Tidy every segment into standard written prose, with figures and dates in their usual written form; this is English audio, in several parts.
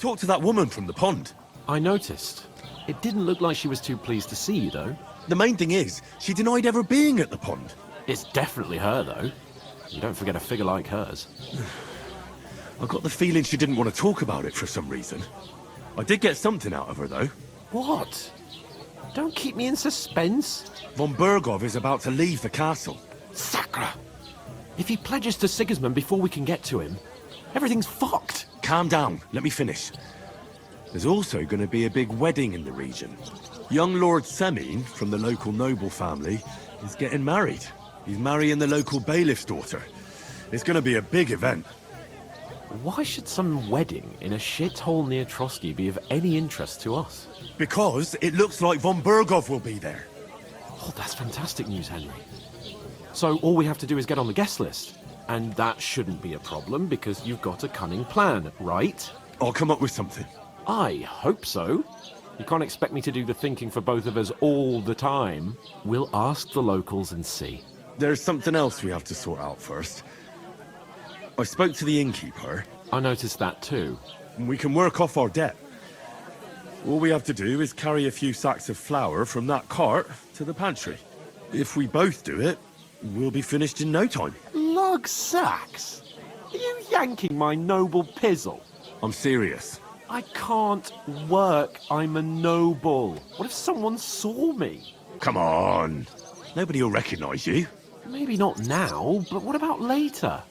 talked to that woman from the pond. I noticed. It didn't look like she was too pleased to see you, though. The main thing is, she denied ever being at the pond. It's definitely her, though. You don't forget a figure like hers. I got the feeling she didn't want to talk about it for some reason. I did get something out of her, though. What? Don't keep me in suspense. Von Bergov is about to leave the castle. Sacre! If he pledges to Sigismund before we can get to him, everything's fucked. Calm down, let me finish. There's also going to be a big wedding in the region. Young Lord Semine, from the local noble family, is getting married. He's marrying the local bailiff's daughter. It's going to be a big event. Why should some wedding in a shithole near Trotsky be of any interest to us? Because it looks like Von Bergov will be there. Oh, that's fantastic news, Henry. So all we have to do is get on the guest list. And that shouldn't be a problem because you've got a cunning plan, right? I'll come up with something. I hope so. You can't expect me to do the thinking for both of us all the time. We'll ask the locals and see. There's something else we have to sort out first. I spoke to the innkeeper. I noticed that too. And we can work off our debt. All we have to do is carry a few sacks of flour from that cart to the pantry. If we both do it, we'll be finished in no time. Lug sacks? Are you yanking my noble pizzle? I'm serious. I can't work. I'm a noble. What if someone saw me? Come on. Nobody will recognize you. Maybe not now, but what about later?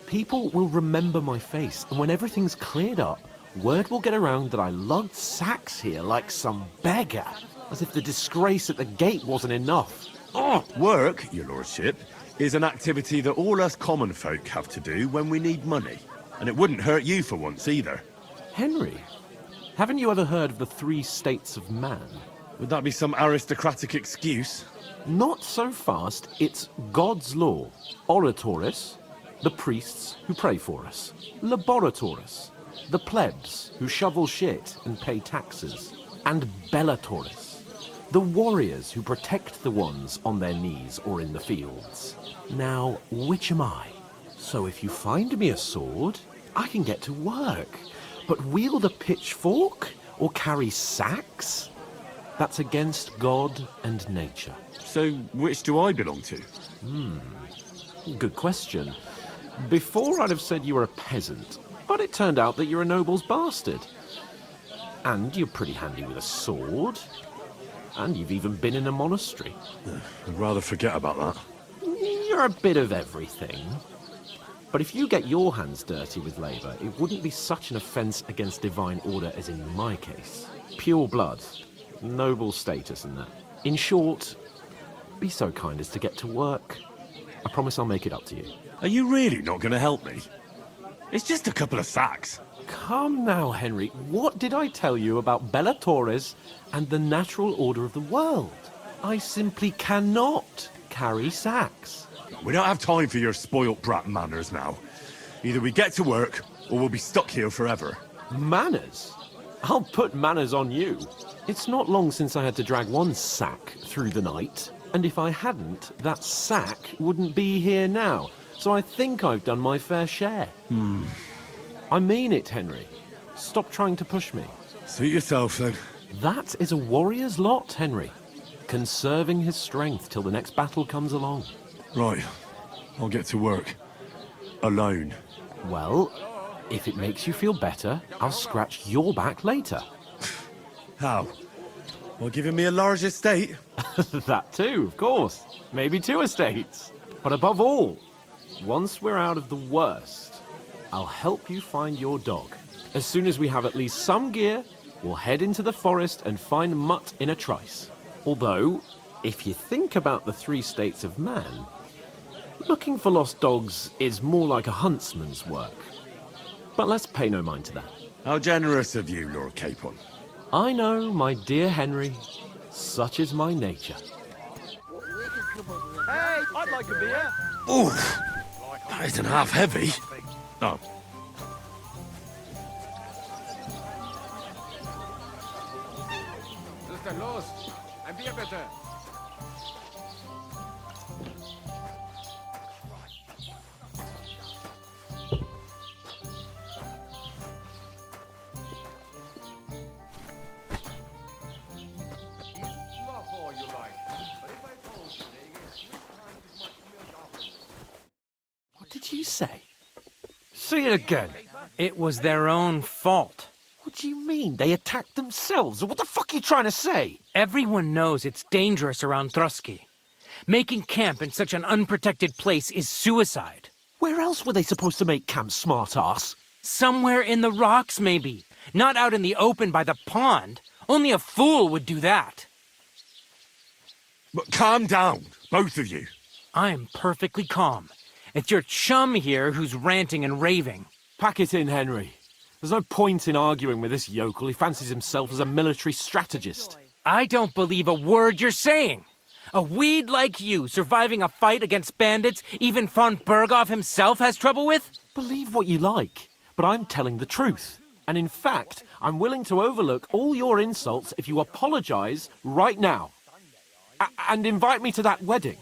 People will remember my face, and when everything's cleared up, word will get around that I lugged sacks here like some beggar, as if the disgrace at the gate wasn't enough. Oh, work, your lordship, is an activity that all us common folk have to do when we need money. And it wouldn't hurt you for once either. Henry, haven't you ever heard of the 3 states of man? Would that be some aristocratic excuse? Not so fast. It's God's law. Oratoris, the priests who pray for us. Laboratoris, the plebs who shovel shit and pay taxes. And Bellatoris, the warriors who protect the ones on their knees or in the fields. Now, which am I? So if you find me a sword, I can get to work. But wield a pitchfork or carry sacks? That's against God and nature. So, which do I belong to? Good question. Before I'd have said you were a peasant, but it turned out that you're a noble's bastard. And you're pretty handy with a sword. And you've even been in a monastery. I'd rather forget about that. You're a bit of everything. But if you get your hands dirty with labour, it wouldn't be such an offence against divine order as in my case. Pure blood, noble status and that. In short, be so kind as to get to work. I promise I'll make it up to you. Are you really not going to help me? It's just a couple of sacks. Come now, Henry. What did I tell you about Bella Torres and the natural order of the world? I simply cannot carry sacks. We don't have time for your spoilt brat manners now. Either we get to work, or we'll be stuck here forever. Manners? I'll put manners on you. It's not long since I had to drag one sack through the night, and if I hadn't, that sack wouldn't be here now. So I think I've done my fair share. I mean it, Henry. Stop trying to push me. Suit yourself, then. That is a warrior's lot, Henry. Conserving his strength till the next battle comes along. Right. I'll get to work. Alone. Well, if it makes you feel better, I'll scratch your back later. How? Well, giving me a large estate? That too, of course. Maybe 2 estates. But above all, once we're out of the worst, I'll help you find your dog. As soon as we have at least some gear, we'll head into the forest and find Mutt in a trice. Although, if you think about the 3 states of man, looking for lost dogs is more like a huntsman's work. But let's pay no mind to that. How generous of you, Lord Capon. I know, my dear Henry. Such is my nature. Hey, I'd like a beer. Oof! That isn't half heavy. Oh. Was ist denn los? Ein Bier bitte. did you say? Say it again. It was their own fault. What do you mean? They attacked themselves? What the fuck are you trying to say? Everyone knows it's dangerous around Trusky. Making camp in such an unprotected place is suicide. Where else were they supposed to make camp, smart-ass? Somewhere in the rocks, maybe. Not out in the open by the pond. Only a fool would do that. But calm down, both of you. I'm perfectly calm. It's your chum here who's ranting and raving. Pack it in, Henry. There's no point in arguing with this yokel. He fancies himself as a military strategist. I don't believe a word you're saying. A weed like you surviving a fight against bandits even von Berghoff himself has trouble with? Believe what you like, but I'm telling the truth. And in fact, I'm willing to overlook all your insults if you apologize right now. And invite me to that wedding.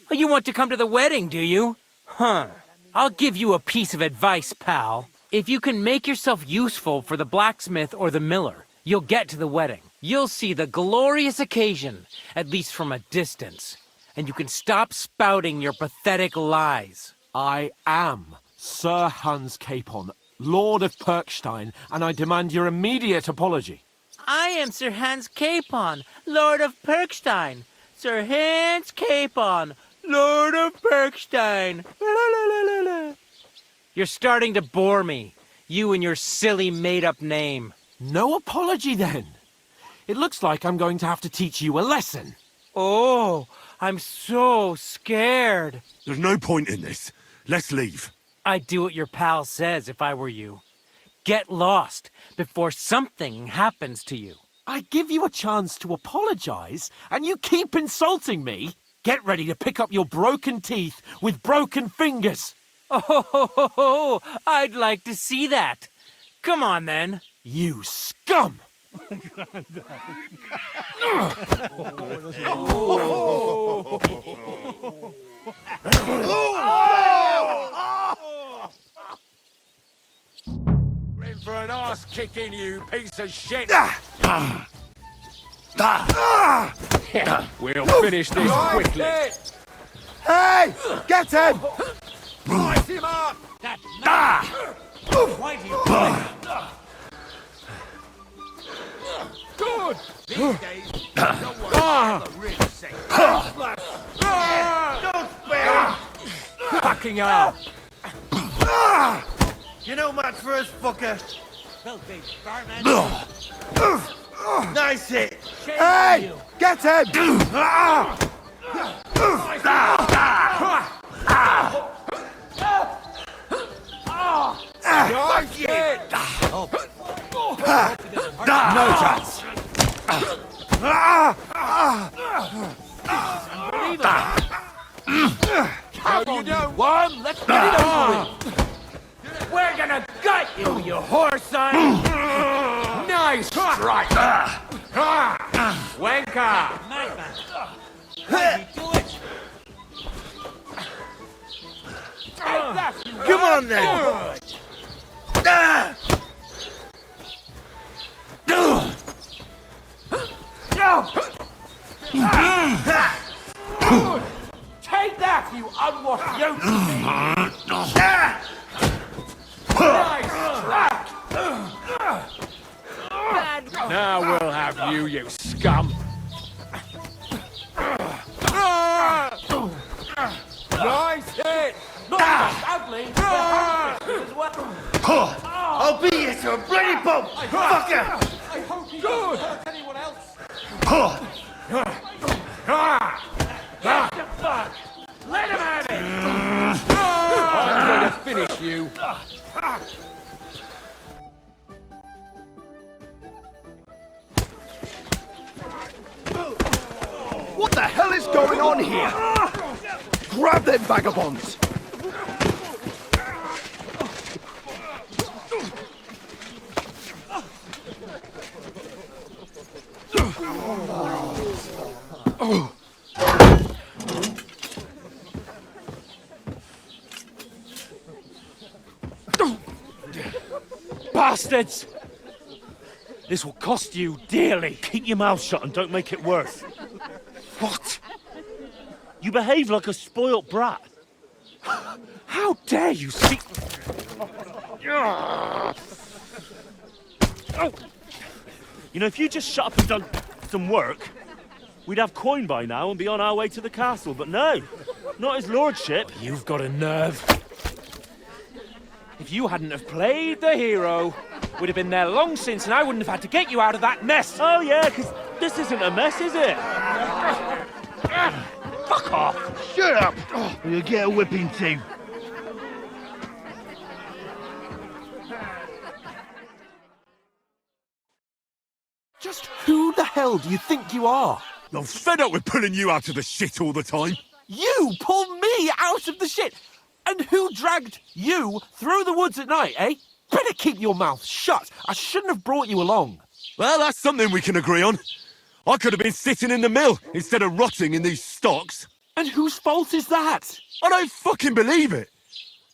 Oh, you want to come to the wedding, do you? Huh. I'll give you a piece of advice, pal. If you can make yourself useful for the blacksmith or the miller, you'll get to the wedding. You'll see the glorious occasion, at least from a distance. And you can stop spouting your pathetic lies. I am Sir Hans Capon, Lord of Perkstein, and I demand your immediate apology. I am Sir Hans Capon, Lord of Perkstein. Sir Hans Capon, Lord of Perkstein. You're starting to bore me. You and your silly made-up name. No apology, then. It looks like I'm going to have to teach you a lesson. Oh, I'm so scared. There's no point in this. Let's leave. I'd do what your pal says if I were you. Get lost before something happens to you. I give you a chance to apologize, and you keep insulting me. Get ready to pick up your broken teeth with broken fingers. Oh, I'd like to see that. Come on, then. You scum! In for an arse kicking, you piece of shit! We'll finish this quickly. Hey! Get him! Slice him up! Why do you Good! These days, no one ever really says Don't fail! Fucking up. You know much for us, fucker. Nice hit. Hey! Get him! Nice hit! No chance. How you doing? One, let's get it over with. We're gonna gut you, you whore son! Nice strike! Wanker! Come on then. Take that, you unwashed yoke! Nice strike! Now we'll have you, you scum! Nice hit! Ugly! as well. I'll beat you to a bloody pulp, fucker! I hope he doesn't hurt anyone else! Let him have it! I'm going to finish you! What the hell is going on here? Grab them vagabonds! Bastards! This will cost you dearly. Keep your mouth shut and don't make it worse. What? You behave like a spoilt brat. How dare you speak... Oh. You know, if you just shut up and done some work, we'd have coin by now and be on our way to the castle, but no, not his lordship. You've got a nerve. If you hadn't have played the hero, we'd have been there long since and I wouldn't have had to get you out of that mess. Oh yeah, because this isn't a mess, is it? Fuck off! Shut up! Or you'll get a whipping too. Just who the hell do you think you are? I'm fed up with pulling you out of the shit all the time. You pulled me out of the shit! And who dragged you through the woods at night, eh? Better keep your mouth shut. I shouldn't have brought you along. Well, that's something we can agree on. I could have been sitting in the mill instead of rotting in these stocks. And whose fault is that? I don't fucking believe it.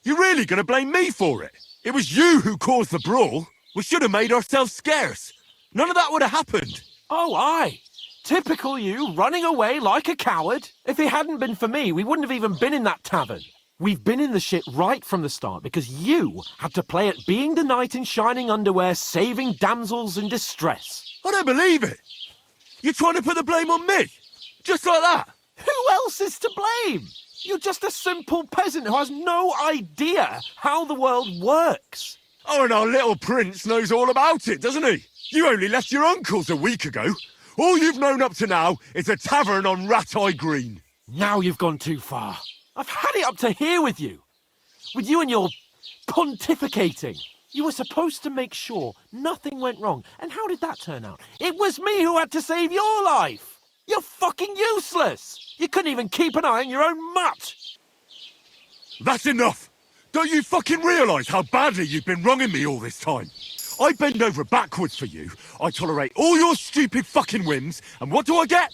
You're really going to blame me for it? It was you who caused the brawl. We should have made ourselves scarce. None of that would have happened. Oh, aye. Typical you, running away like a coward. If it hadn't been for me, we wouldn't have even been in that tavern. We've been in the shit right from the start because you had to play at being the knight in shining underwear, saving damsels in distress. I don't believe it. You're trying to put the blame on me? Just like that? Who else is to blame? You're just a simple peasant who has no idea how the world works. Oh, and our little prince knows all about it, doesn't he? You only left your uncle's a week ago. All you've known up to now is a tavern on Rat-Eye Green. Now you've gone too far. I've had it up to here with you. With you and your pontificating. You were supposed to make sure nothing went wrong. And how did that turn out? It was me who had to save your life. You're fucking useless. You couldn't even keep an eye on your own mutt. That's enough. Don't you fucking realise how badly you've been wronging me all this time? I bend over backwards for you. I tolerate all your stupid fucking whims. And what do I get?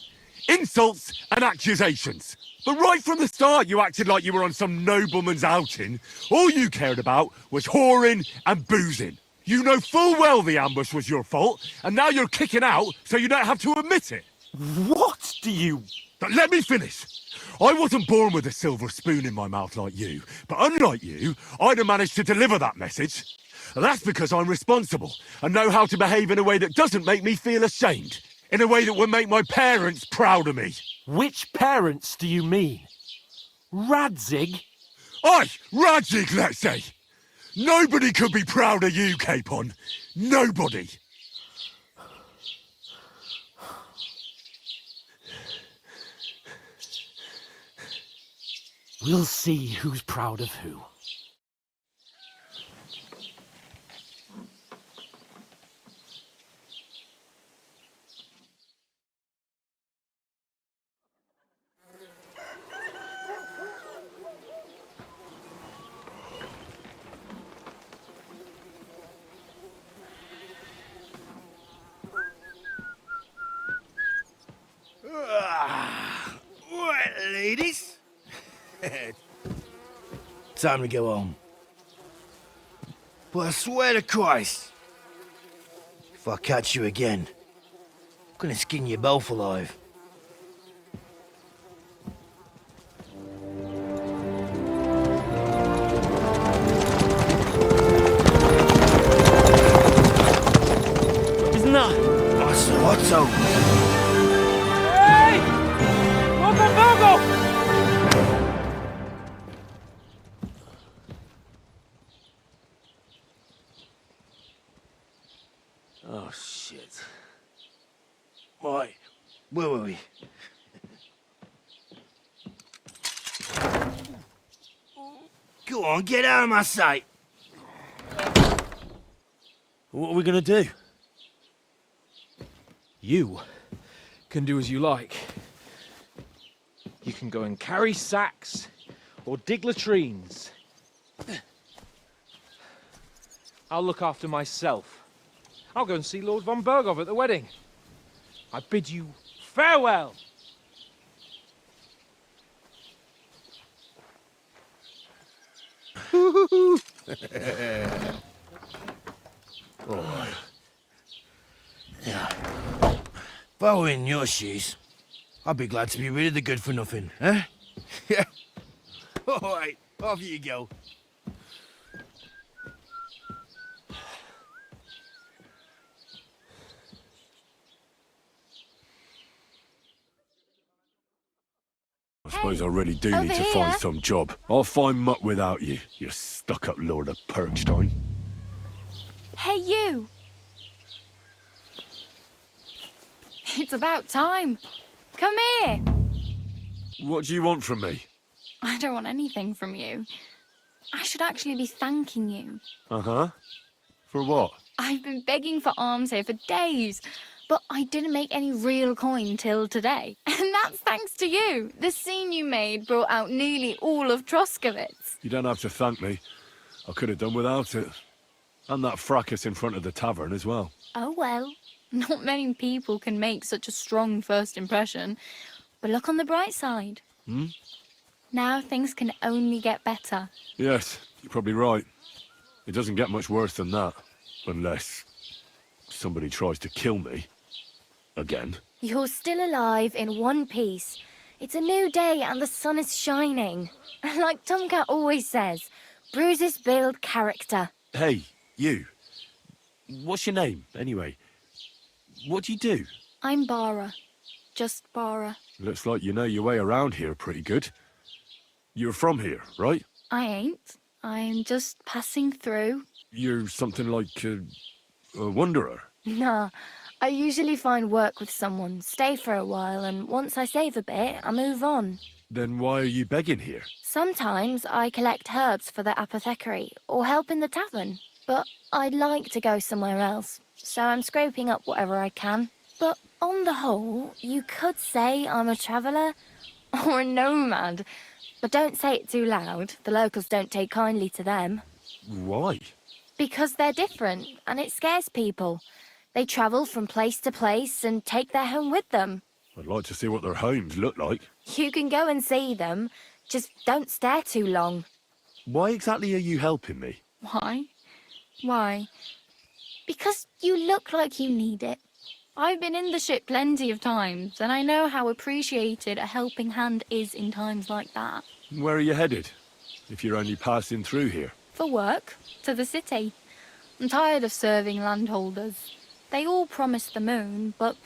Insults and accusations. But right from the start, you acted like you were on some nobleman's outing. All you cared about was whoring and boozing. You know full well the ambush was your fault, and now you're kicking out so you don't have to admit it. What do you... But let me finish. I wasn't born with a silver spoon in my mouth like you, but unlike you, I'd have managed to deliver that message. That's because I'm responsible and know how to behave in a way that doesn't make me feel ashamed. In a way that would make my parents proud of me. Which parents do you mean? Radzig? Aye, Radzig, let's say. Nobody could be proud of you, Capon. Nobody. We'll see who's proud of who. Right, ladies. Time to go home. But I swear to Christ, if I catch you again, I'm gonna skin you both alive. Isn't that... What's over? Hey! Open Virgo! Oh, shit. Why? Where were we? Go on, get out of my sight. What are we gonna do? You can do as you like. You can go and carry sacks or dig latrines. I'll look after myself. I'll go and see Lord von Bergov at the wedding. I bid you farewell. If I were in your shoes, I'd be glad to be rid of the good for nothing, eh? Yeah. All right. Off you go. I suppose I really do over need to here. find some job. I'll find muck without you, you stuck-up Lord of Perkstein. Hey, you! It's about time. Come here. What do you want from me? I don't want anything from you. I should actually be thanking you. Uh-huh. For what? I've been begging for alms here for days, but I didn't make any real coin till today. And that's thanks to you. The scene you made brought out nearly all of Troskowitz. You don't have to thank me. I could have done without it. And that fracas in front of the tavern as well. Oh well, not many people can make such a strong first impression. But look on the bright side. Hmm? Now things can only get better. Yes, you're probably right. It doesn't get much worse than that. Unless somebody tries to kill me. Again. You're still alive in one piece. It's a new day and the sun is shining. Like Tomcat always says, bruises build character. Hey, you. What's your name, anyway? What do you do? I'm Bara. Just Bara. Looks like you know your way around here pretty good. You're from here, right? I ain't. I'm just passing through. You're something like a wanderer. Nah, I usually find work with someone, stay for a while, and once I save a bit, I move on. Then why are you begging here? Sometimes I collect herbs for the apothecary, or help in the tavern. But I'd like to go somewhere else, so I'm scraping up whatever I can. But on the whole, you could say I'm a traveller, or a nomad. But don't say it too loud, the locals don't take kindly to them. Why? Because they're different, and it scares people. They travel from place to place and take their home with them. I'd like to see what their homes look like. You can go and see them, just don't stare too long. Why exactly are you helping me? Why? Why? Because you look like you need it. I've been in the ship plenty of times, and I know how appreciated a helping hand is in times like that. Where are you headed? If you're only passing through here. For work, to the city. I'm tired of serving landholders. They all promise the moon, but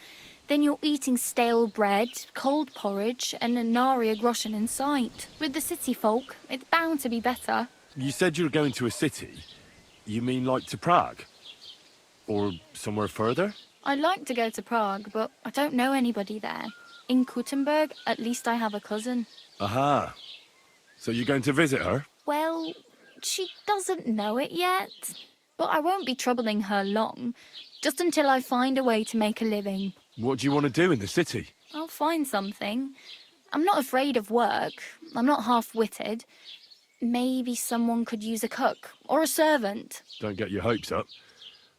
then you're eating stale bread, cold porridge, and a nary a groschen in sight. With the city folk, it's bound to be better. You said you were going to a city. You mean like to Prague? Or somewhere further? I'd like to go to Prague, but I don't know anybody there. In Kuttenberg, at least I have a cousin. Aha. So you're going to visit her? Well, she doesn't know it yet. But I won't be troubling her long, just until I find a way to make a living. What do you want to do in the city? I'll find something. I'm not afraid of work. I'm not half-witted. Maybe someone could use a cook or a servant. Don't get your hopes up.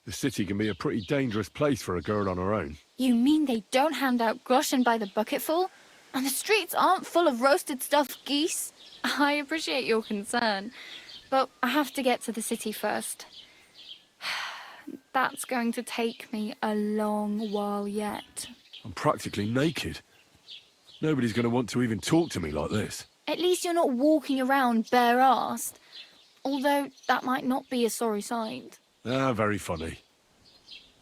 The city can be a pretty dangerous place for a girl on her own. You mean they don't hand out groschen by the bucketful? And the streets aren't full of roasted stuffed geese? I appreciate your concern, but I have to get to the city first. That's going to take me a long while yet. I'm practically naked. Nobody's going to want to even talk to me like this. At least you're not walking around bare-arsed. Although that might not be a sorry sight. Ah, very funny.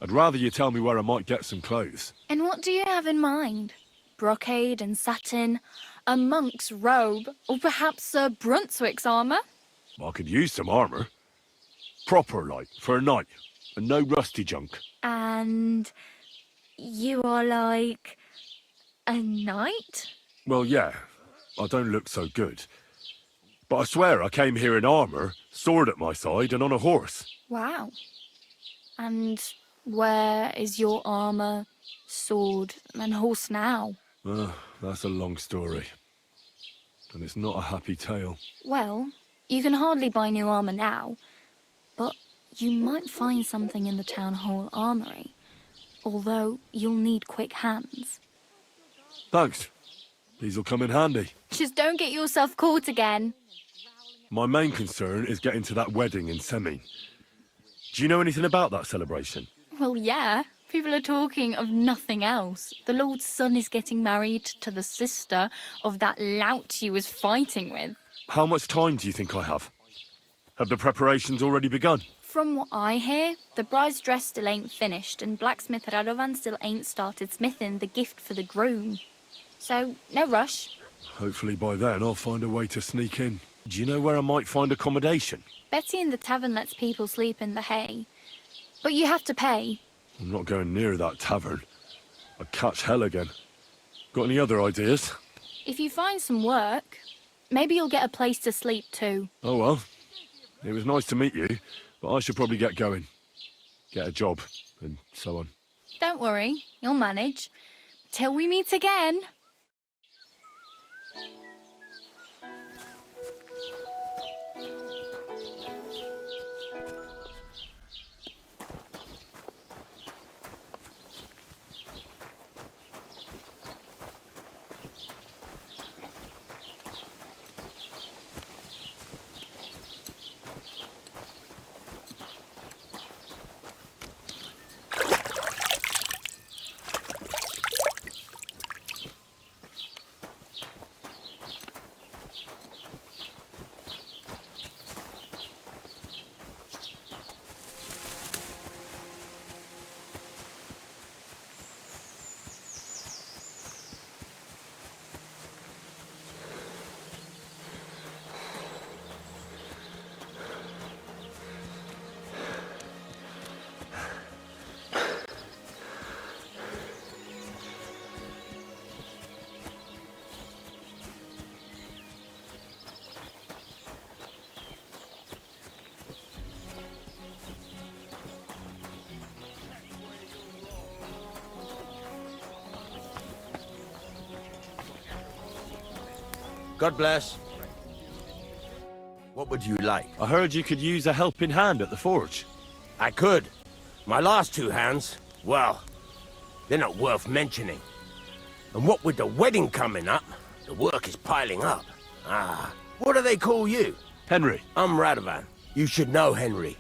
I'd rather you tell me where I might get some clothes. And what do you have in mind? Brocade and satin, a monk's robe, or perhaps Sir Brunswick's armour? I could use some armour. Proper, like, for a night. And no rusty junk. And you are like a knight? Well, yeah. I don't look so good. But I swear I came here in armour, sword at my side, and on a horse. Wow. And where is your armour, sword, and horse now? That's a long story. And it's not a happy tale. Well, you can hardly buy new armour now, but you might find something in the town hall armoury. Although you'll need quick hands. Thanks. These'll come in handy. Just don't get yourself caught again. My main concern is getting to that wedding in Seming. Do you know anything about that celebration? Well, yeah. People are talking of nothing else. The Lord's son is getting married to the sister of that lout you was fighting with. How much time do you think I have? Have the preparations already begun? From what I hear, the bride's dress still ain't finished, and blacksmith Radovan still ain't started smithing the gift for the groom. So, no rush. Hopefully by then I'll find a way to sneak in. Do you know where I might find accommodation? Betty in the tavern lets people sleep in the hay. But you have to pay. I'm not going near that tavern. I'd catch hell again. Got any other ideas? If you find some work, maybe you'll get a place to sleep too. Oh well. It was nice to meet you, but I should probably get going. Get a job, and so on. Don't worry, you'll manage. Till we meet again. God bless. What would you like? I heard you could use a helping hand at the forge. I could. My last two hands, well, they're not worth mentioning. And what with the wedding coming up, the work is piling up. Ah, what do they call you? Henry. I'm Radovan. You should know, Henry.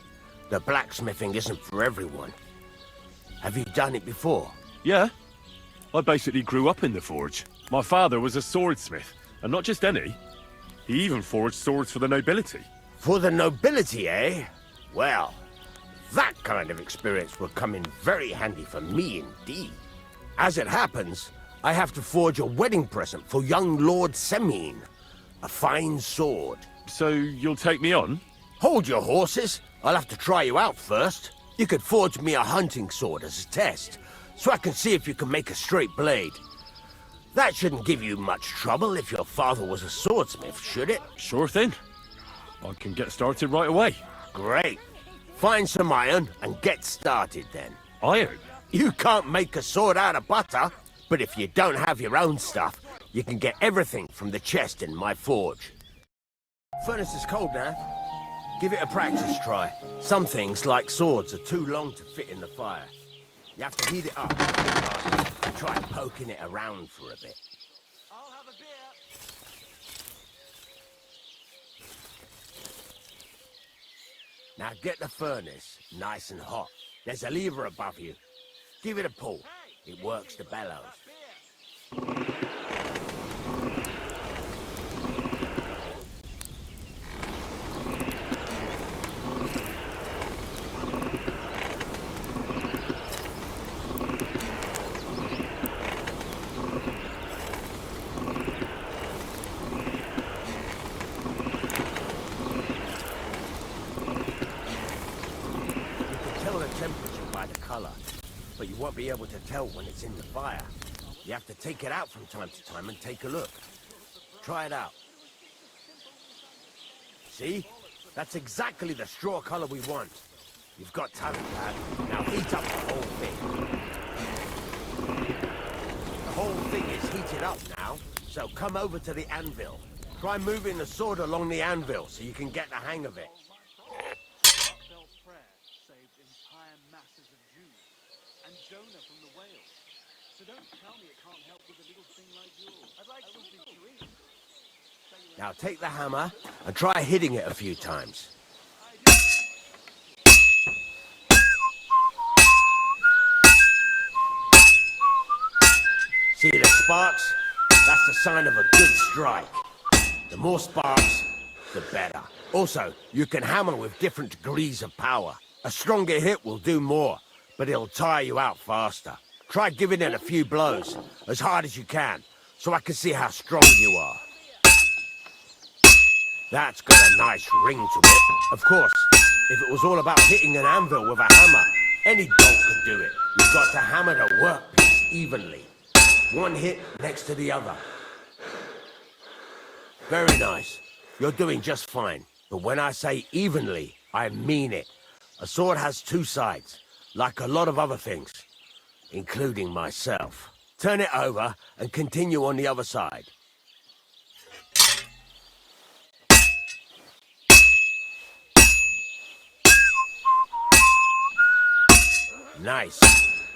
The blacksmithing isn't for everyone. Have you done it before? Yeah. I basically grew up in the forge. My father was a swordsmith, and not just any. He even forged swords for the nobility. For the nobility, eh? Well, that kind of experience will come in very handy for me indeed. As it happens, I have to forge a wedding present for young Lord Semine. A fine sword. So you'll take me on? Hold your horses. I'll have to try you out first. You could forge me a hunting sword as a test, so I can see if you can make a straight blade. That shouldn't give you much trouble if your father was a swordsmith, should it? Sure thing. I can get started right away. Great. Find some iron and get started then. Iron? You can't make a sword out of butter, but if you don't have your own stuff, you can get everything from the chest in my forge. Furnace is cold now. Give it a practice try. Some things, like swords, are too long to fit in the fire. You have to heat it up and try poking it around for a bit. I'll have a beer. Now get the furnace nice and hot. There's a lever above you. Give it a pull. It works the bellows. But you won't be able to tell when it's in the fire. You have to take it out from time to time and take a look. Try it out. See? That's exactly the straw color we want. You've got talent, lad. Now heat up the whole thing. The whole thing is heated up now, so come over to the anvil. Try moving the sword along the anvil so you can get the hang of it. And Jonah from the whale. So don't tell me it can't help with a little thing like yours. I'd like something to eat. Now take the hammer and try hitting it a few times. See the sparks? That's the sign of a good strike. The more sparks, the better. Also, you can hammer with different degrees of power. A stronger hit will do more, but it'll tire you out faster. Try giving it a few blows, as hard as you can, so I can see how strong you are. That's got a nice ring to it. Of course, if it was all about hitting an anvil with a hammer, any dog could do it. You've got to hammer the workpiece evenly. One hit next to the other. Very nice. You're doing just fine. But when I say evenly, I mean it. A sword has two sides, like a lot of other things, including myself. Turn it over and continue on the other side. Nice.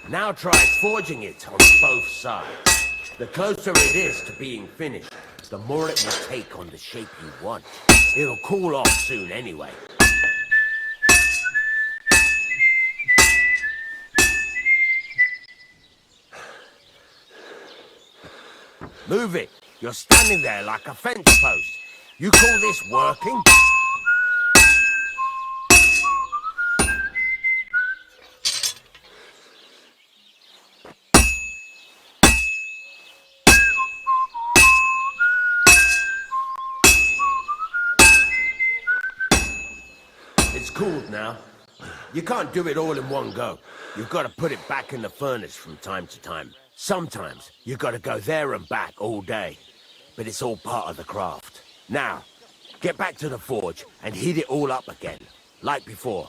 Now try forging it on both sides. The closer it is to being finished, the more it will take on the shape you want. It'll cool off soon anyway. Move it. You're standing there like a fence post. You call this working? It's cooled now. You can't do it all in one go. You've got to put it back in the furnace from time to time. Sometimes you got to go there and back all day. But it's all part of the craft. Now, get back to the forge and heat it all up again, like before.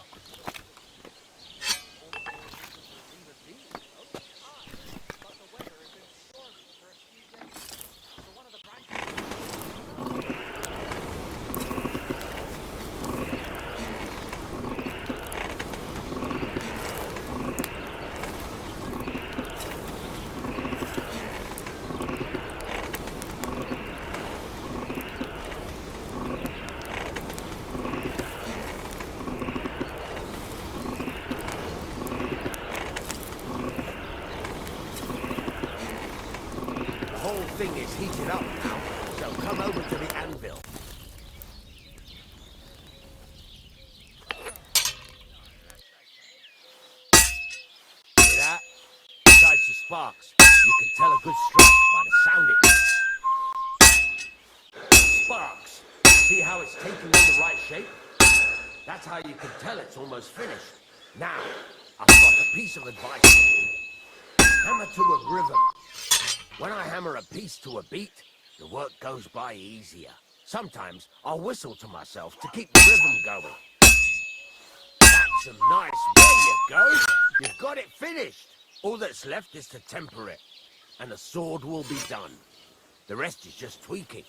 The whole thing is heated up now, so come over to the anvil. See that? Besides the sparks, you can tell a good strike by the sound it makes. Sparks! See how it's taking on the right shape? That's how you can tell it's almost finished. Now, I've got a piece of advice for you. Hammer to a rhythm. When I hammer a piece to a beat, the work goes by easier. Sometimes I'll whistle to myself to keep the rhythm going. That's a nice. There you go. You've got it finished. All that's left is to temper it, and the sword will be done. The rest is just tweaking.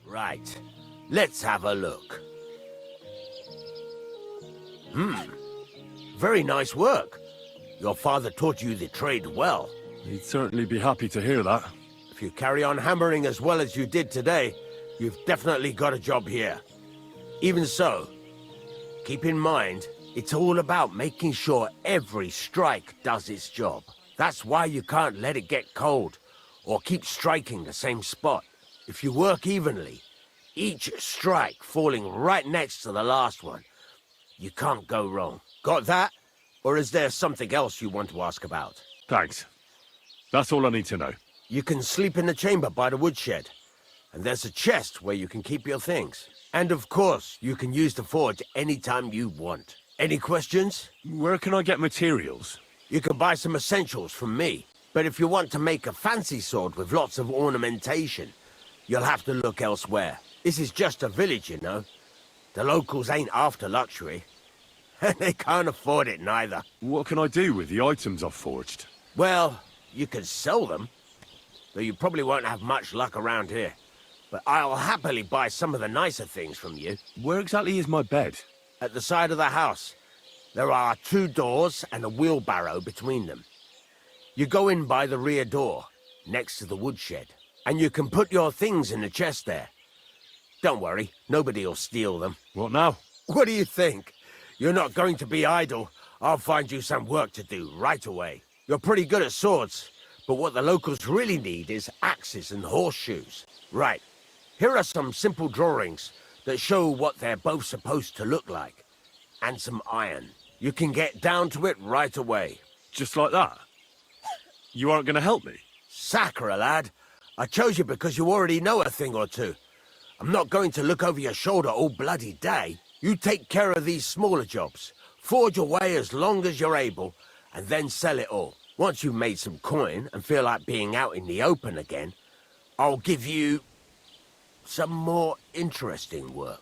Right. Let's have a look. Very nice work. Your father taught you the trade well. He'd certainly be happy to hear that. If you carry on hammering as well as you did today, you've definitely got a job here. Even so, keep in mind, it's all about making sure every strike does its job. That's why you can't let it get cold, or keep striking the same spot. If you work evenly, each strike falling right next to the last one, you can't go wrong. Got that? Or is there something else you want to ask about? Thanks. That's all I need to know. You can sleep in the chamber by the woodshed. And there's a chest where you can keep your things. And of course, you can use the forge anytime you want. Any questions? Where can I get materials? You can buy some essentials from me. But if you want to make a fancy sword with lots of ornamentation, you'll have to look elsewhere. This is just a village, you know. The locals ain't after luxury. They can't afford it neither. What can I do with the items I've forged? Well, you can sell them, though you probably won't have much luck around here. But I'll happily buy some of the nicer things from you. Where exactly is my bed? At the side of the house. There are 2 doors and a wheelbarrow between them. You go in by the rear door, next to the woodshed, and you can put your things in the chest there. Don't worry, nobody'll steal them. What now? What do you think? You're not going to be idle. I'll find you some work to do right away. You're pretty good at swords, but what the locals really need is axes and horseshoes. Right, here are some simple drawings that show what they're both supposed to look like. And some iron. You can get down to it right away. Just like that? You aren't going to help me? Sacre, lad. I chose you because you already know a thing or two. I'm not going to look over your shoulder all bloody day. You take care of these smaller jobs. Forge away as long as you're able, and then sell it all. Once you've made some coin and feel like being out in the open again, I'll give you some more interesting work.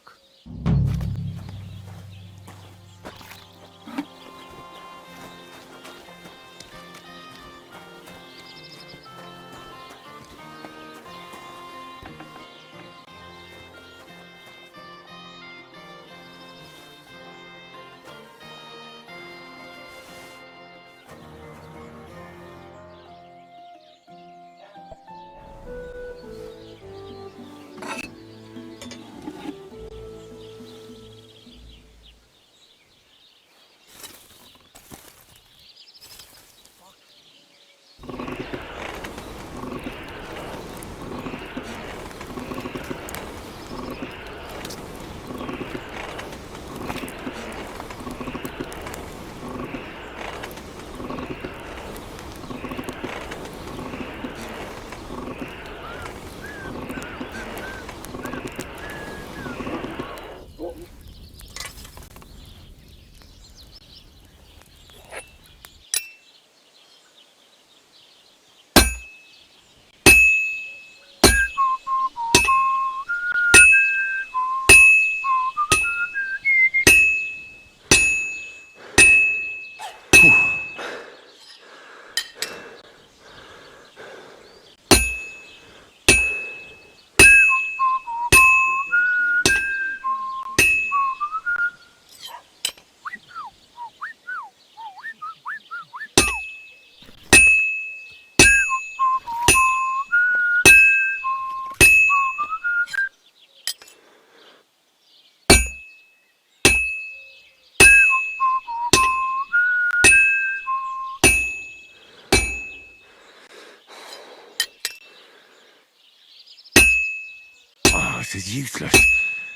This is useless.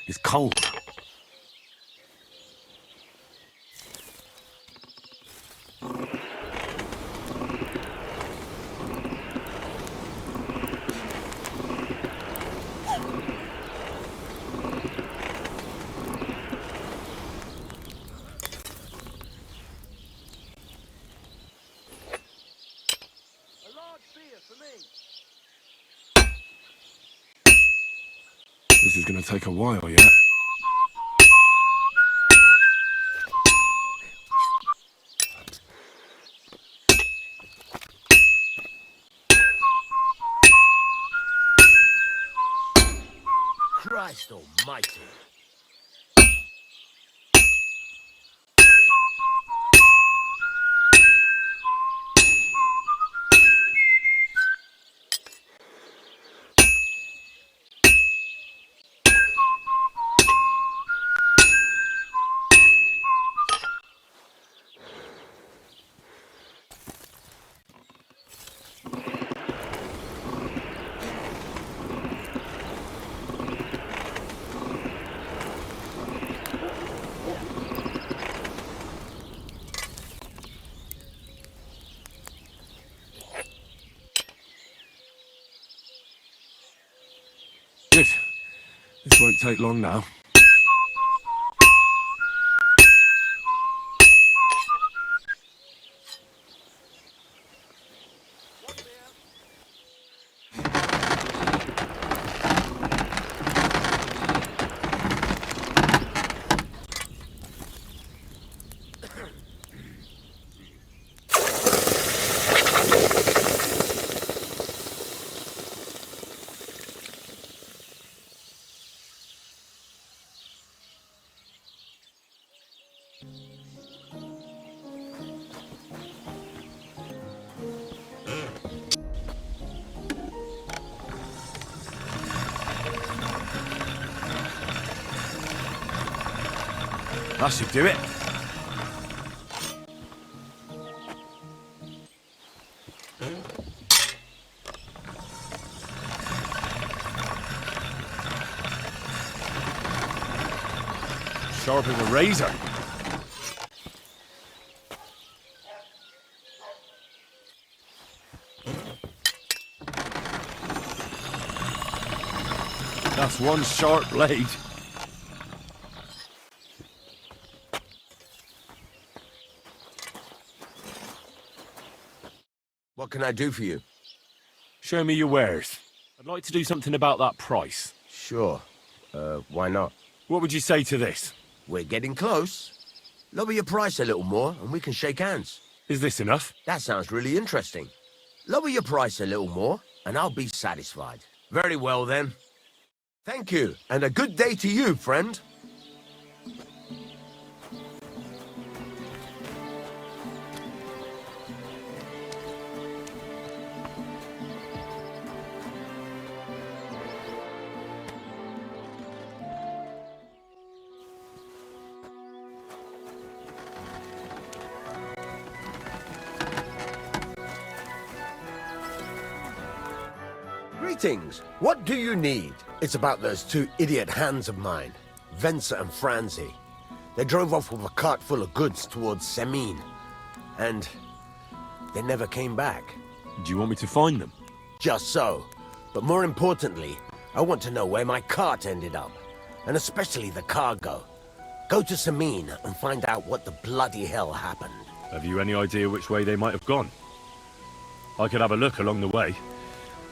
It's cold. This is going to take a while yet. Christ almighty. Good. This won't take long now. That should do it. Sharp as a razor. That's one sharp blade. What can I do for you? Show me your wares. I'd like to do something about that price. Sure. Why not? What would you say to this? We're getting close. Lower your price a little more and we can shake hands. Is this enough? That sounds really interesting. Lower your price a little more and I'll be satisfied. Very well then. Thank you, and a good day to you, friend. Greetings. What do you need? It's about those two idiot hands of mine, Venser and Franzi. They drove off with a cart full of goods towards Semin, and they never came back. Do you want me to find them? Just so. But more importantly, I want to know where my cart ended up, and especially the cargo. Go to Semin and find out what the bloody hell happened. Have you any idea which way they might have gone? I could have a look along the way.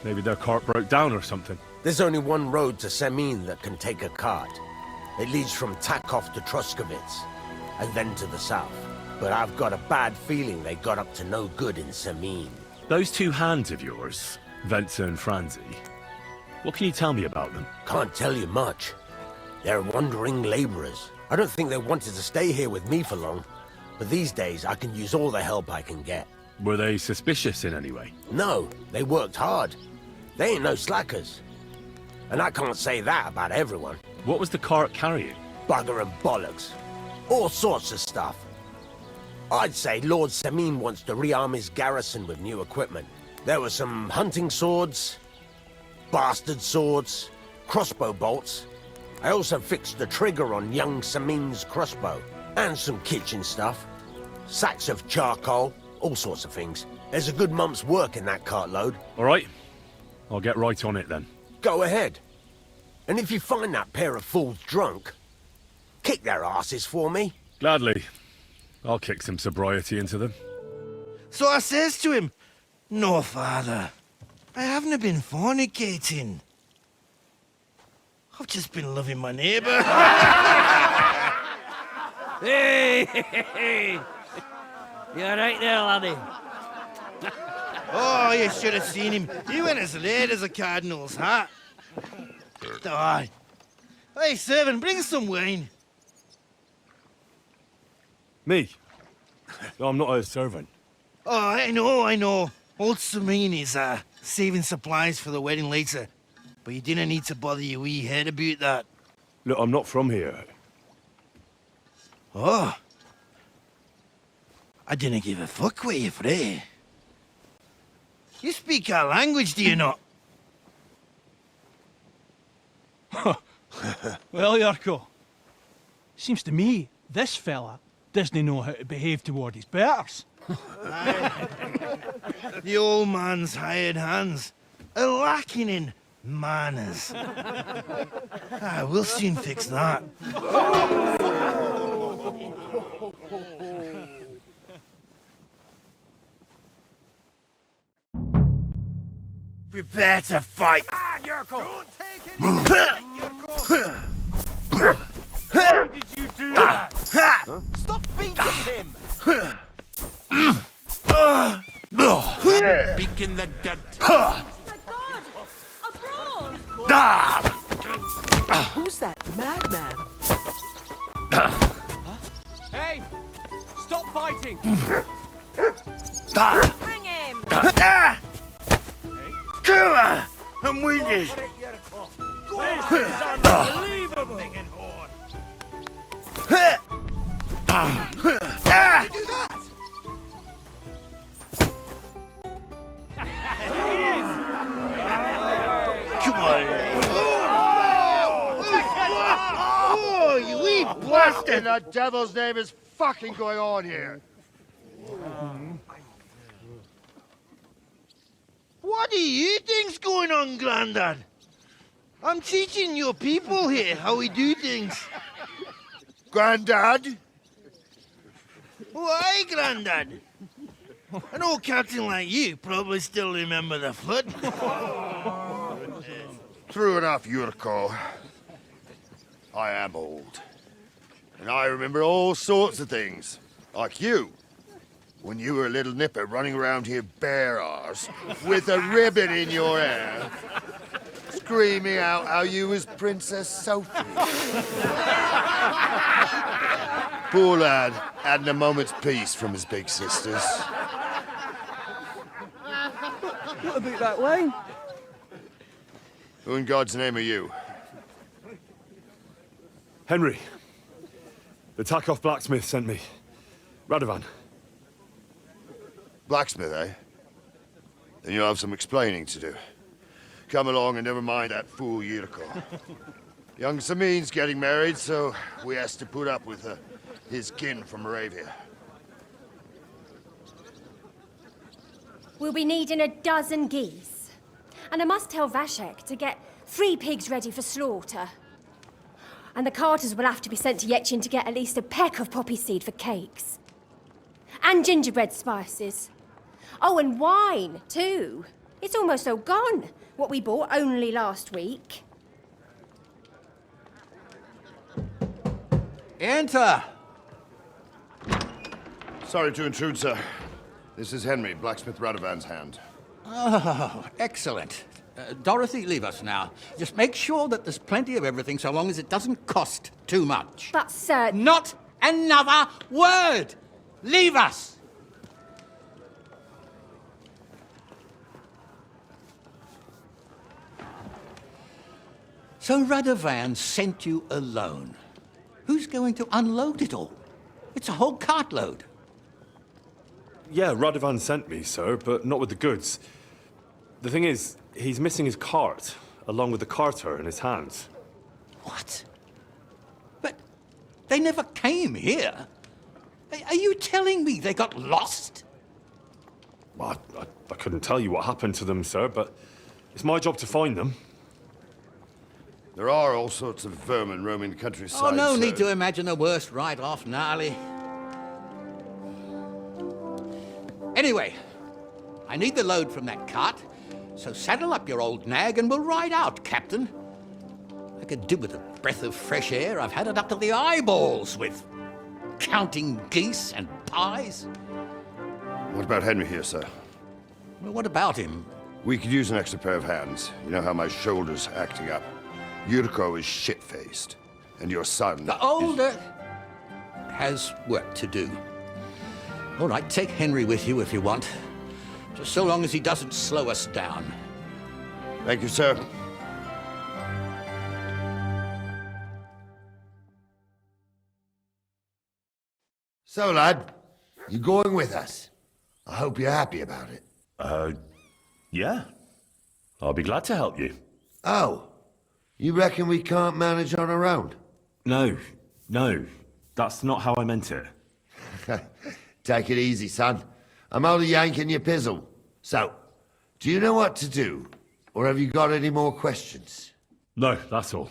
Maybe their cart broke down or something. There's only one road to Semin that can take a cart. It leads from Takov to Troskovitz, and then to the south. But I've got a bad feeling they got up to no good in Semin. Those two hands of yours, Venser and Franzi, what can you tell me about them? Can't tell you much. They're wandering laborers. I don't think they wanted to stay here with me for long, but these days I can use all the help I can get. Were they suspicious in any way? No, they worked hard. They ain't no slackers. And I can't say that about everyone. What was the cart carrying? Bugger and bollocks. All sorts of stuff. I'd say Lord Semin wants to rearm his garrison with new equipment. There were some hunting swords, bastard swords, crossbow bolts. I also fixed the trigger on young Semin's crossbow. And some kitchen stuff. Sacks of charcoal, all sorts of things. There's a good month's work in that cartload. All right. I'll get right on it then. Go ahead. And if you find that pair of fools drunk, kick their asses for me. Gladly. I'll kick some sobriety into them. So I says to him, "No, father, I haven't been fornicating. I've just been loving my neighbour." Hey! You alright there, laddie? Oh, you should have seen him. He went as red as a cardinal's hat. Aye. Hey, servant, bring some wine. Me? I'm not a servant. Oh, I know. Old Semin is saving supplies for the wedding later. But you didn't need to bother your wee head about that. Look, I'm not from here. Oh. I didn't give a fuck where you're from. You speak our language, do you not? Well, Yurko, seems to me this fella doesn't know how to behave toward his betters. The old man's hired hands are lacking in manners. We'll soon fix that. Prepare to fight. Yurko! Don't take it! Why did you do that? Stop beating him! Beacon the dead. My God! Abroad! Who's that madman? Hey! Stop fighting! Bring him! Come on! I'm wounded. This is unbelievable! What in the devil's name is fucking going on here? What do you think's going on, Grandad? I'm teaching your people here how we do things. Grandad? Why, Grandad? An old captain like you probably still remember the flood. True enough, Yurko. I am old. And I remember all sorts of things. Like you. When you were a little nipper running around here bare arse, with a ribbon in your hair, screaming out how you was Princess Sophie. Poor lad, hadn't a moment's peace from his big sisters. Not a bit that way. Who in God's name are you? Henry. The Takoff blacksmith sent me. Radovan. Blacksmith, eh? Then you'll have some explaining to do. Come along and never mind that fool Yurko. Young Samin's getting married, so we has to put up with his kin from Moravia. We'll be needing a dozen geese. And I must tell Vashek to get 3 pigs ready for slaughter. And the carters will have to be sent to Yetchin to get at least a peck of poppy seed for cakes. And gingerbread spices. Oh, and wine, too. It's almost all gone, what we bought only last week. Enter! Sorry to intrude, sir. This is Henry, blacksmith Radovan's hand. Oh, excellent. Dorothy, leave us now. Just make sure that there's plenty of everything so long as it doesn't cost too much. But, sir... Not another word! Leave us! So Radovan sent you alone. Who's going to unload it all? It's a whole cartload. Yeah, Radovan sent me, sir, but not with the goods. The thing is, he's missing his cart, along with the carter in his hands. What? But they never came here. Are you telling me they got lost? Well, I couldn't tell you what happened to them, sir, but it's my job to find them. There are all sorts of vermin roaming the countryside. Oh, no sir. need to imagine the worst right off, gnarly. Anyway, I need the load from that cart, so saddle up your old nag and we'll ride out, Captain. I could do with a breath of fresh air. I've had it up to the eyeballs with counting geese and pies. What about Henry here, sir? Well, what about him? We could use an extra pair of hands. You know how my shoulder's acting up. Yurko is shit-faced, and your son... The older has work to do. All right, take Henry with you if you want. Just so long as he doesn't slow us down. Thank you, sir. So, lad, you going with us? I hope you're happy about it. Yeah. I'll be glad to help you. Oh, you reckon we can't manage on our own? No, that's not how I meant it. Take it easy, son. I'm only yanking your pizzle. So, do you know what to do? Or have you got any more questions? No, that's all.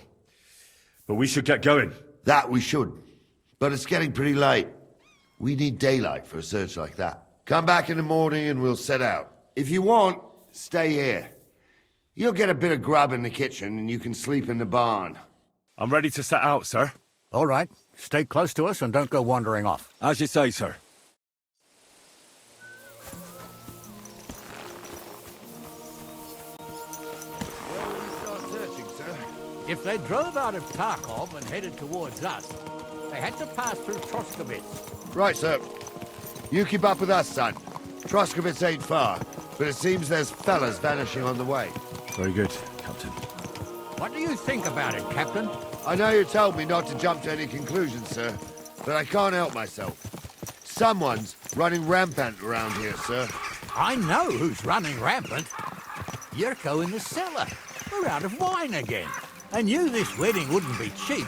But we should get going. That we should. But it's getting pretty late. We need daylight for a search like that. Come back in the morning and we'll set out. If you want, stay here. You'll get a bit of grub in the kitchen and you can sleep in the barn. I'm ready to set out, sir. All right. Stay close to us and don't go wandering off. As you say, sir. If they drove out of Tarkov and headed towards us, they had to pass through Troskovitz. Right, sir. You keep up with us, son. Troskovitz ain't far, but it seems there's fellas vanishing on the way. Very good, Captain. What do you think about it, Captain? I know you told me not to jump to any conclusions, sir, but I can't help myself. Someone's running rampant around here, sir. I know who's running rampant. Yurko in the cellar. We're out of wine again. I knew this wedding wouldn't be cheap,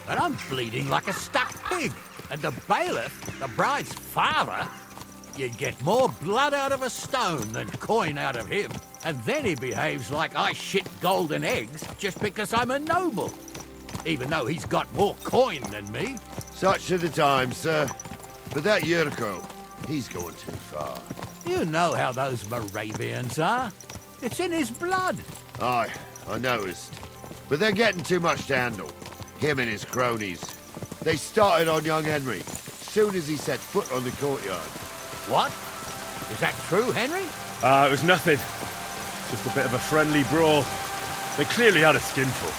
but I'm bleeding like a stuck pig. And the bailiff, the bride's father, you'd get more blood out of a stone than coin out of him. And then he behaves like I shit golden eggs just because I'm a noble. Even though he's got more coin than me. Such are the times, sir. But that Yurko, he's going too far. You know how those Moravians are. It's in his blood. Aye, I noticed. But they're getting too much to handle. Him and his cronies. They started on young Henry, soon as he set foot on the courtyard. What? Is that true, Henry? It was nothing. Just a bit of a friendly brawl. They clearly had a skinful.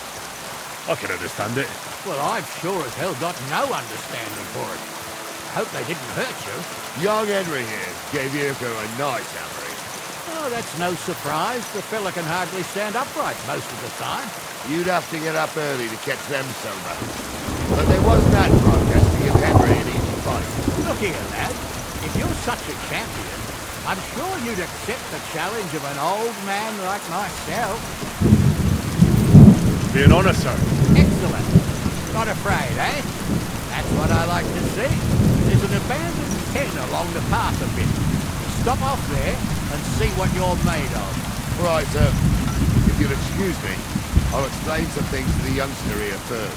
I can understand it. Well, I've sure as hell got no understanding for it. I hope they didn't hurt you. Young Henry here gave Yurko a nice hammering. Oh, that's no surprise. The fella can hardly stand upright most of the time. You'd have to get up early to catch them sober. But there wasn't that progress to give Henry an easy fight. Look here, lad. If you're such a champion, I'm sure you'd accept the challenge of an old man like myself. Be an honor, sir. Excellent. Not afraid, eh? That's what I like to see. There's an abandoned pen along the path a bit. Stop off there and see what you're made of. Right, sir. If you'll excuse me, I'll explain some things to the youngster here first.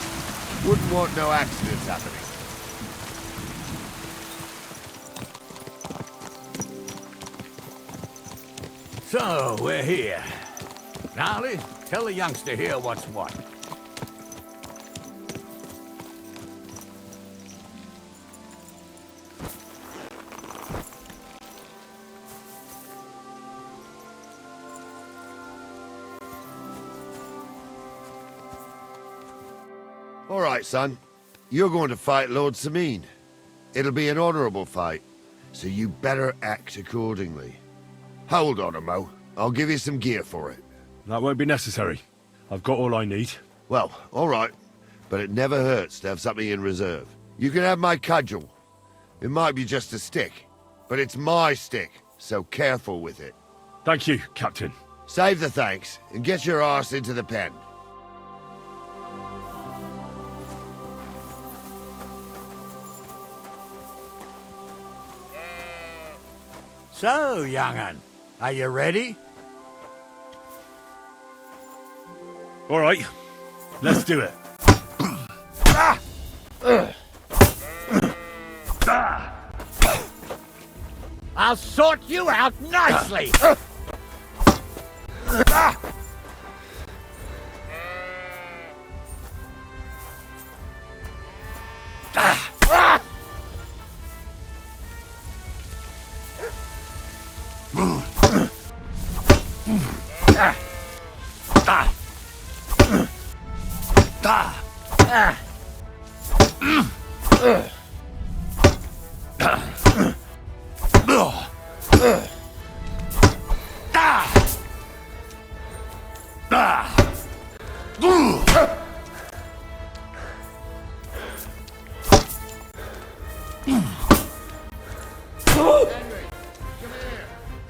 Wouldn't want no accidents happening. So, we're here. Gnarly, tell the youngster here what's what. All right, son. You're going to fight Lord Sameen. It'll be an honorable fight, so you better act accordingly. Hold on, Mo. I'll give you some gear for it. That won't be necessary. I've got all I need. Well, all right. But it never hurts to have something in reserve. You can have my cudgel. It might be just a stick, but it's my stick, so careful with it. Thank you, Captain. Save the thanks, and get your arse into the pen. So, young'un, are you ready? All right, let's do it. I'll sort you out nicely!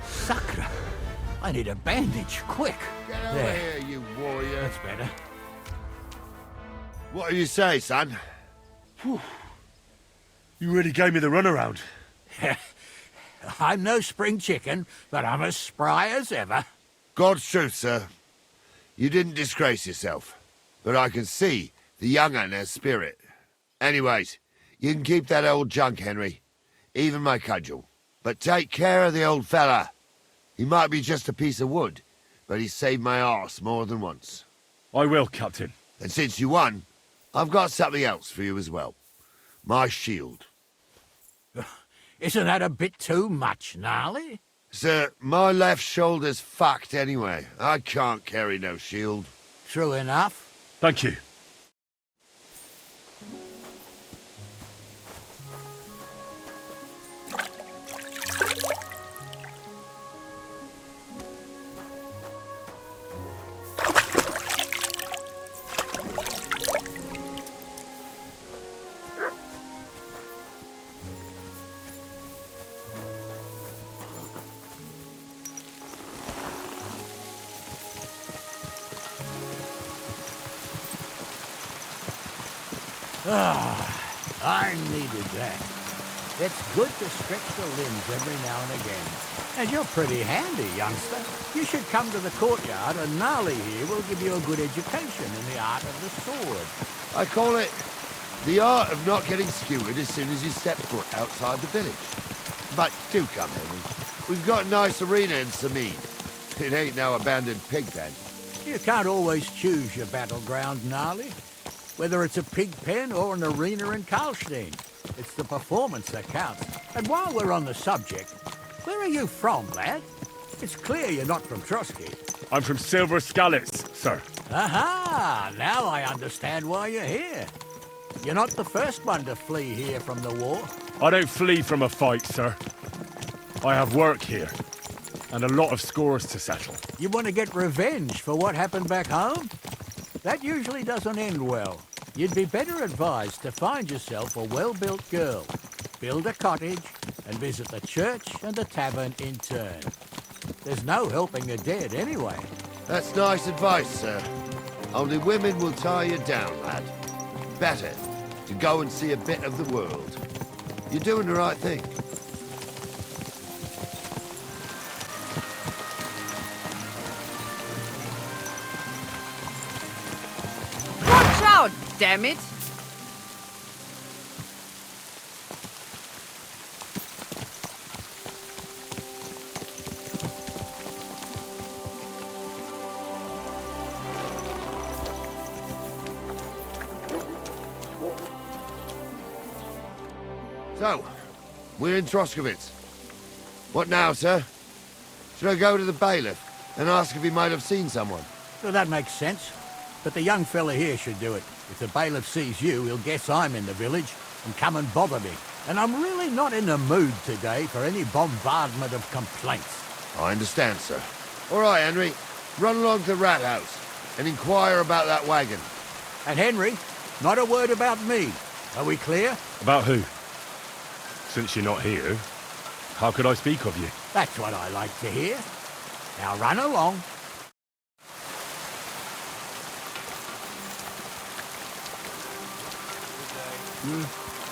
Sakra! I need a bandage, quick. Get over There. here, you warrior. That's better. What do you say, son? You really gave me the runaround. I'm no spring chicken, but I'm as spry as ever. God's truth, sir. You didn't disgrace yourself. But I can see the young'un has spirit. Anyways, you can keep that old junk, Henry. Even my cudgel. But take care of the old fella. He might be just a piece of wood, but he's saved my arse more than once. I will, Captain. And since you won, I've got something else for you as well. My shield. Isn't that a bit too much, Gnarly? Sir, my left shoulder's fucked anyway. I can't carry no shield. True enough. Thank you. I needed that. It's good to stretch the limbs every now and again. And you're pretty handy, youngster. You should come to the courtyard, and Gnarly here will give you a good education in the art of the sword. I call it the art of not getting skewered as soon as you step foot outside the village. But do come, Henry. We've got a nice arena in Samin. It ain't no abandoned pig pen. You can't always choose your battleground, Gnarly. Whether it's a pig pen or an arena in Karlstein. It's the performance that counts. And while we're on the subject, where are you from, lad? It's clear you're not from Trotsky. I'm from Silver Skalitz, sir. Aha! Now I understand why you're here. You're not the first one to flee here from the war. I don't flee from a fight, sir. I have work here, and a lot of scores to settle. You want to get revenge for what happened back home? That usually doesn't end well. You'd be better advised to find yourself a well-built girl, build a cottage, and visit the church and the tavern in turn. There's no helping the dead anyway. That's nice advice, sir. Only women will tie you down, lad. Better to go and see a bit of the world. You're doing the right thing. Watch out, damn it! So, we're in Troskowitz. What now, sir? Should I go to the bailiff and ask if he might have seen someone? Well, that makes sense. But the young fella here should do it. If the bailiff sees you, he'll guess I'm in the village and come and bother me. And I'm really not in the mood today for any bombardment of complaints. I understand, sir. All right, Henry. Run along to the rat house and inquire about that wagon. And Henry, not a word about me. Are we clear? About who? Since you're not here, how could I speak of you? That's what I like to hear. Now run along.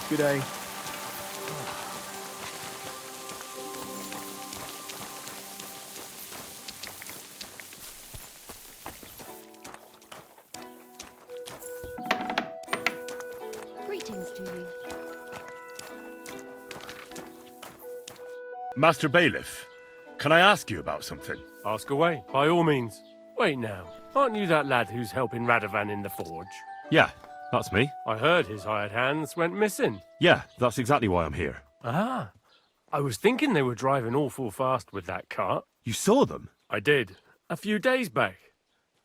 Good day. Greetings to you. Master Bailiff, can I ask you about something? Ask away, by all means. Wait now, aren't you that lad who's helping Radovan in the forge? Yeah, that's me. I heard his hired hands went missing. Yeah, that's exactly why I'm here. Ah, I was thinking they were driving awful fast with that cart. You saw them? I did, a few days back.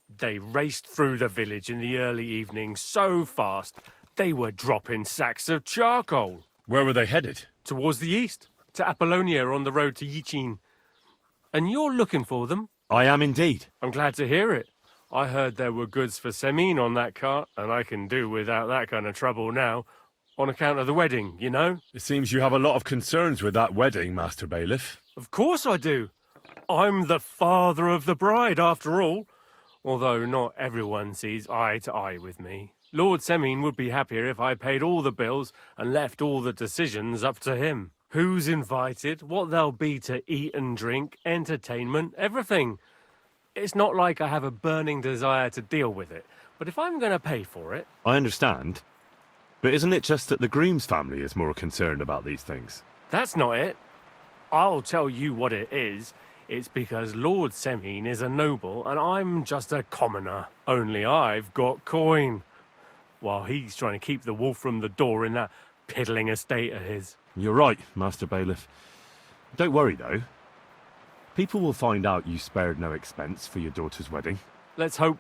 They raced through the village in the early evening so fast, they were dropping sacks of charcoal. Where were they headed? Towards the east, to Apollonia on the road to Yichin. And you're looking for them? I am indeed. I'm glad to hear it. I heard there were goods for Semin on that cart, and I can do without that kind of trouble now, on account of the wedding, you know? It seems you have a lot of concerns with that wedding, Master Bailiff. Of course I do. I'm the father of the bride, after all. Although not everyone sees eye to eye with me. Lord Semin would be happier if I paid all the bills and left all the decisions up to him. Who's invited, what there'll be to eat and drink, entertainment, everything. It's not like I have a burning desire to deal with it, but if I'm going to pay for it... I understand. But isn't it just that the groom's family is more concerned about these things? That's not it. I'll tell you what it is. It's because Lord Semin is a noble and I'm just a commoner. Only I've got coin. While he's trying to keep the wolf from the door in that piddling estate of his. You're right, Master Bailiff. Don't worry, though. People will find out you spared no expense for your daughter's wedding. Let's hope.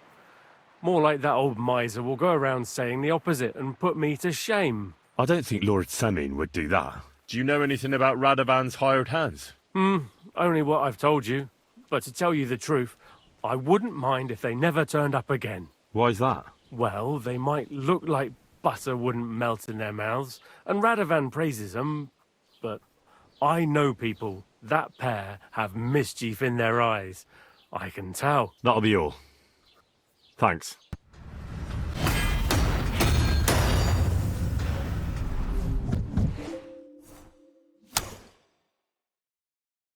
More like that old miser will go around saying the opposite and put me to shame. I don't think Lord Semin would do that. Do you know anything about Radovan's hired hands? Only what I've told you. But to tell you the truth, I wouldn't mind if they never turned up again. Why's that? Well, they might look like butter wouldn't melt in their mouths, and Radovan praises them, but I know people. That pair have mischief in their eyes. I can tell. That'll be all. Thanks.